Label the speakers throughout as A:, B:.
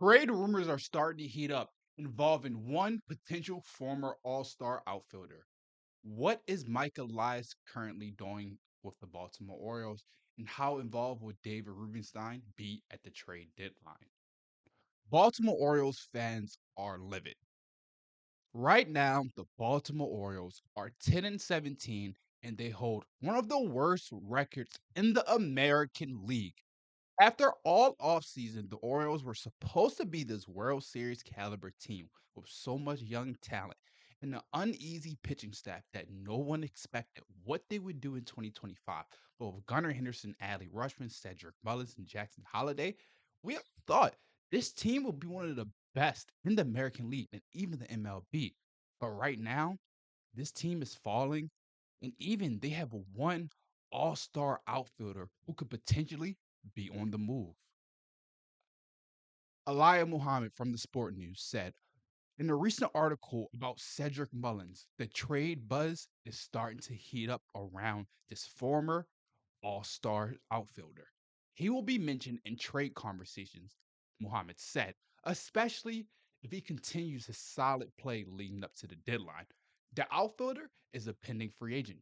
A: Trade rumors are starting to heat up, involving one potential former All Star outfielder. What is Mike Elias currently doing with the Baltimore Orioles, and how involved will David Rubenstein be at the trade deadline? Baltimore Orioles fans are livid. Right now, the Baltimore Orioles are 10 and 17, and they hold one of the worst records in the American League. After all offseason, the Orioles were supposed to be this World Series caliber team with so much young talent and an uneasy pitching staff that no one expected what they would do in 2025. But with Gunnar Henderson, Adley Rutschman, Cedric Mullins, and Jackson Holliday, we all thought this team would be one of the best in the American League and even the MLB. But right now, this team is falling, and even they have one all-star outfielder who could potentially be on the move. Aliyah Muhammad from the Sport News said in a recent article about Cedric Mullins, the trade buzz is starting to heat up around this former all-star outfielder. He will be mentioned in trade conversations, Muhammad said, especially if he continues his solid play leading up to the deadline. The outfielder is a pending free agent.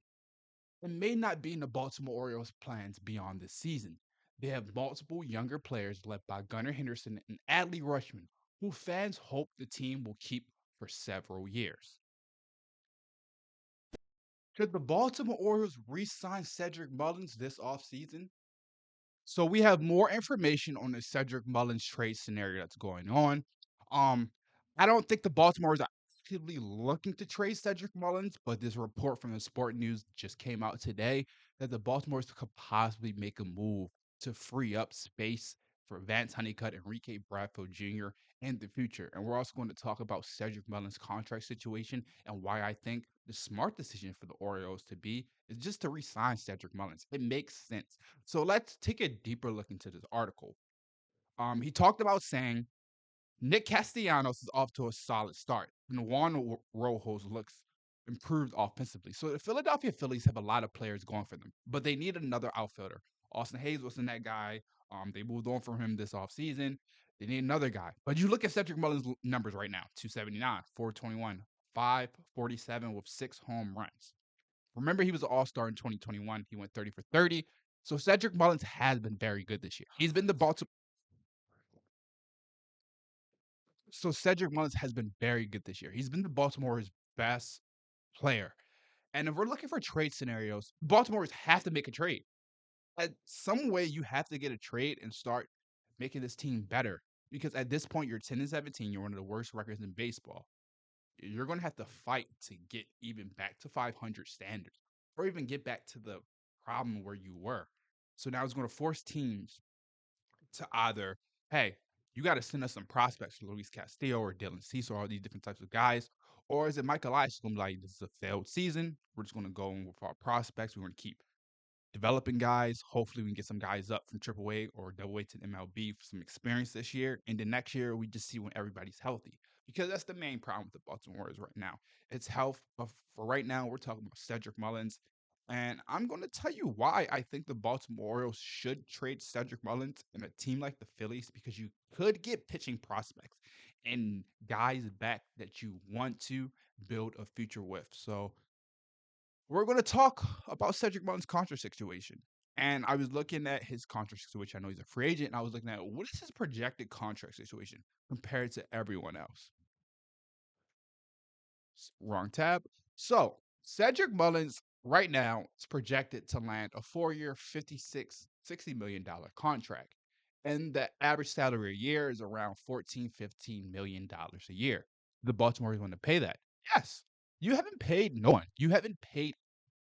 A: It may not be in the Baltimore Orioles' plans beyond this season. They have multiple younger players led by Gunnar Henderson and Adley Rutschman, who fans hope the team will keep for several years. Should the Baltimore Orioles re sign Cedric Mullins this offseason? So we have more information on the Cedric Mullins trade scenario that's going on. Um, I don't think the Baltimore is actively looking to trade Cedric Mullins, but this report from the Sport News just came out today that the Baltimore's could possibly make a move to free up space for Vance Honeycutt, Enrique Bradfield Jr. in the future. And we're also going to talk about Cedric Mullins' contract situation and why I think the smart decision for the Orioles to be is just to re-sign Cedric Mullins. It makes sense. So let's take a deeper look into this article. He talked about saying Nick Castellanos is off to a solid start, and Juan Rojas looks improved offensively. So the Philadelphia Phillies have a lot of players going for them, but they need another outfielder. Austin Hayes wasn't that guy. They moved on from him this offseason. They need another guy. But you look at Cedric Mullins' numbers right now: 279, 421, 547 with 6 home runs. Remember, he was an all-star in 2021. He went 30 for 30. So Cedric Mullins has been very good this year. He's been the Baltimore. So Cedric Mullins has been very good this year. He's been the Baltimore's best player. And if we're looking for trade scenarios, Baltimore's have to make a trade. At some way, you have to get a trade and start making this team better. Because at this point, you're 10 and 17. You're one of the worst records in baseball. You're going to have to fight to get even back to 500 standards or even get back to the problem where you were. So now it's going to force teams to either, hey, you got to send us some prospects for Luis Castillo or Dylan Cease or all these different types of guys. Or is it Mike Elias going to be like, this is a failed season. We're just going to go in with our prospects. We're going to keep developing guys. Hopefully, we can get some guys up from AAA or AA to the MLB for some experience this year. And then next year, we just see when everybody's healthy. Because that's the main problem with the Baltimore Orioles right now. It's health. But for right now, we're talking about Cedric Mullins. And I'm going to tell you why I think the Baltimore Orioles should trade Cedric Mullins in a team like the Phillies, because you could get pitching prospects and guys back that you want to build a future with. So we're going to talk about Cedric Mullins' contract situation. And I was looking at his contract situation. I know he's a free agent. And I was looking at what is his projected contract situation compared to everyone else. Wrong tab. So Cedric Mullins right now is projected to land a 4-year, $60 million contract. And the average salary a year is around $14-15 million a year. The Baltimore is going to pay that. Yes. You haven't paid no one. You haven't paid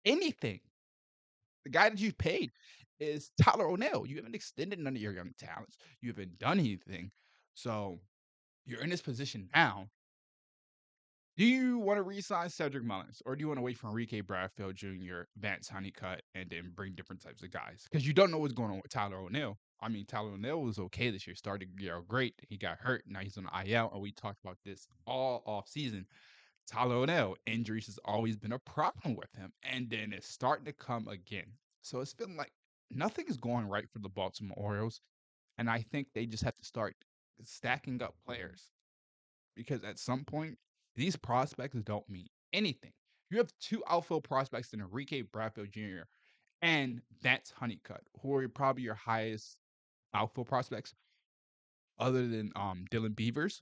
A: anything. The guy that you've paid is Tyler O'Neill. You haven't extended none of your young talents. You haven't done anything. So you're in this position now. Do you want to re-sign Cedric Mullins, or do you want to wait for Enrique Bradfield Jr., Vance Honeycutt, and then bring different types of guys? Because you don't know what's going on with Tyler O'Neill. I mean, Tyler O'Neill was okay this year, started the year great. He got hurt. Now he's on the IL, and we talked about this all off season. Tyler O'Neill, injuries has always been a problem with him, and then it's starting to come again. So it's been like nothing is going right for the Baltimore Orioles, and I think they just have to start stacking up players because at some point, these prospects don't mean anything. You have two outfield prospects in Enrique Bradfield Jr. and Vance Honeycutt, who are probably your highest outfield prospects other than Dylan Beavers.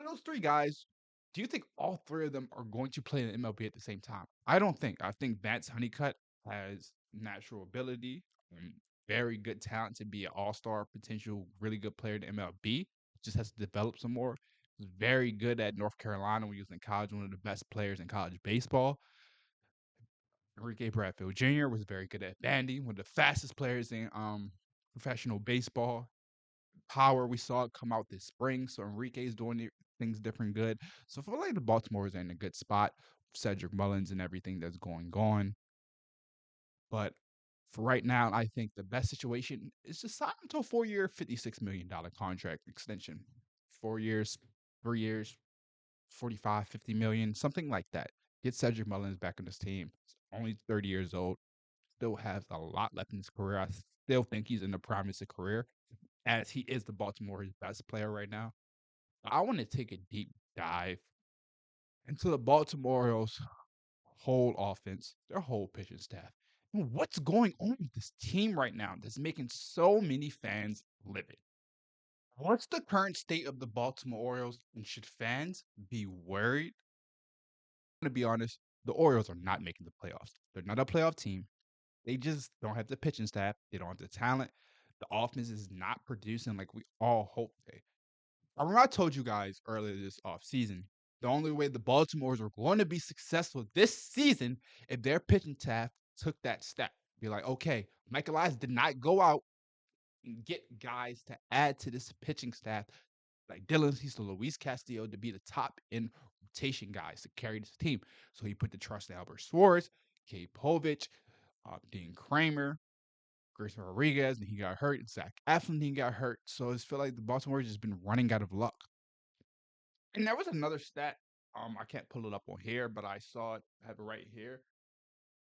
A: Those three guys, do you think all three of them are going to play in the MLB at the same time? I don't think. I think Vance Honeycutt has natural ability, and very good talent to be an all-star, potential really good player in the MLB. Just has to develop some more. He's very good at North Carolina when he was in college, one of the best players in college baseball. Enrique Bradfield Jr. was very good at bandy, one of the fastest players in professional baseball. Power we saw it come out this spring, so Enrique is doing things different good. So I feel like the Baltimore is in a good spot. Cedric Mullins and everything that's going on. But for right now, I think the best situation is to sign him to a 4-year, $56 million contract extension. 4 years, 3 years, 45, 50 million, something like that. Get Cedric Mullins back on this team. He's only 30 years old, still has a lot left in his career. I still think he's in the prime of his career, as he is the Baltimore's best player right now. I want to take a deep dive into the Baltimore Orioles' whole offense, their whole pitching staff. And what's going on with this team right now that's making so many fans livid? What's the current state of the Baltimore Orioles, and should fans be worried? I'm going to be honest, the Orioles are not making the playoffs. They're not a playoff team. They just don't have the pitching staff. They don't have the talent. The offense is not producing like we all hoped they. I remember I told you guys earlier this offseason, the only way the Baltimores were going to be successful this season if their pitching staff took that step. Be like, okay, Michael Elias did not go out and get guys to add to this pitching staff like Dylan Cease, Luis Castillo to be the top in rotation guys to carry this team. So he put the trust in Albert Suarez, Kay Povich, Dean Kramer, Grayson Rodriguez, and he got hurt. Zach Eflin, he got hurt. So it's feel like the Baltimore has just been running out of luck. And there was another stat. I can't pull it up on here, but I saw it. I have it right here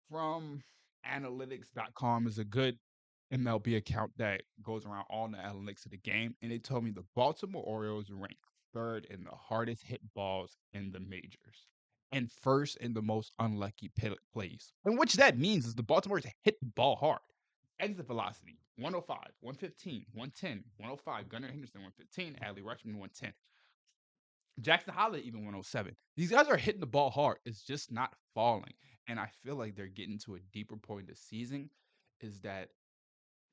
A: from analytics.com. Is a good MLB account that goes around all the analytics of the game, and they told me the Baltimore Orioles ranked third in the hardest hit balls in the majors, and first in the most unlucky plays. And which that means is the Baltimore's hit the ball hard. Exit velocity 105, 115, 110, 105. Gunnar Henderson 115, Adley Rutschman 110. Jackson Holliday even 107. These guys are hitting the ball hard. It's just not falling. And I feel like they're getting to a deeper point of the season is that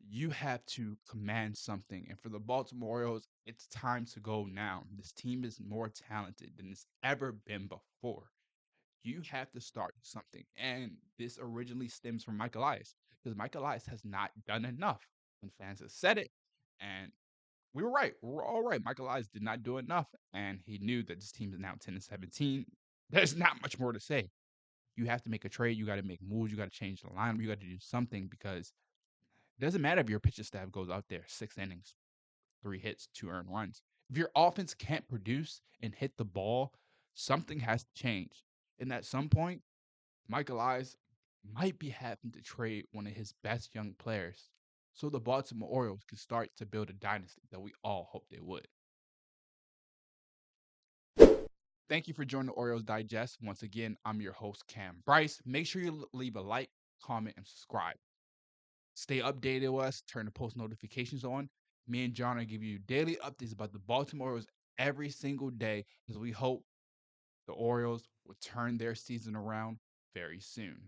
A: you have to command something. And for the Baltimore Orioles, it's time to go now. This team is more talented than it's ever been before. You have to start something. And this originally stems from Mike Elias because Mike Elias has not done enough. And fans have said it. And we were right. We were all right. Michael Elias did not do enough, and he knew that this team is now 10-17. There's not much more to say. You have to make a trade. You got to make moves. You got to change the lineup. You got to do something because it doesn't matter if your pitching staff goes out there 6 innings, 3 hits, 2 earned runs. If your offense can't produce and hit the ball, something has to change. And at some point, Michael Elias might be having to trade one of his best young players so the Baltimore Orioles can start to build a dynasty that we all hope they would. Thank you for joining the Orioles Digest. Once again, I'm your host, Kam Brice. Make sure you leave a like, comment, and subscribe. Stay updated with us. Turn the post notifications on. Me and John are giving you daily updates about the Baltimore Orioles every single day as we hope the Orioles will turn their season around very soon.